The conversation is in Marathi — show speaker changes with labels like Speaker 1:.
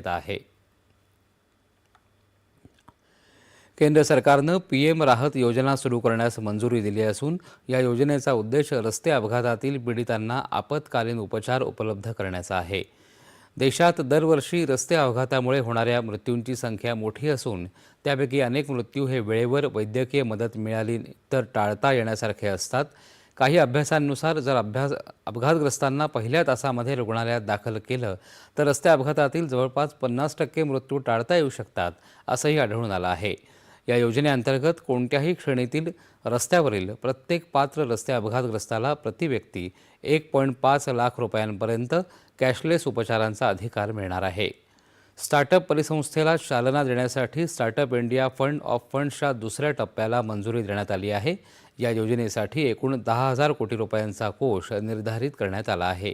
Speaker 1: आहे। केंद्र सरकारनं पीएम राहत योजना सुरू करण्यास मंजुरी दिली असून या योजनेचा उद्देश रस्ते अपघातातील पीडितांना आपत्कालीन उपचार उपलब्ध करण्याचा आहे। देशात दरवर्षी रस्ते अपघातामुळे होणाऱ्या मृत्यूंची संख्या मोठी असून त्यापैकी अनेक मृत्यू हे वेळेवर वैद्यकीय मदत मिळाली तर टाळता येण्यासारखे असतात। काही अभ्यासांनुसार जर अपघातग्रस्तांना पहिल्या तासामध्ये रुग्णालयात दाखल केलं तर रस्ते अपघातातील जवळपास 50% मृत्यू टाळता येऊ शकतात असंही आढळून आलं आहे। या योजनेअंतर्गत कोणत्याही श्रेणीतील रस्त्यावरील प्रत्येक पात्र रस्ते अपघातग्रस्ताला प्रति व्यक्ती 1.5 लाख रुपयांपर्यंत कॅशलेस उपचारांचा अधिकार मिळणार आहे। स्टार्टअप परिसंस्थेला चालना देण्यासाठी स्टार्टअप इंडिया फंड ऑफ फंड्सच्या दुसऱ्या टप्प्याला मंजुरी देण्यात आली आहे। या योजनेसाठी एकूण 10,000 कोटी रुपयांचा कोष निर्धारित करण्यात आला आहे।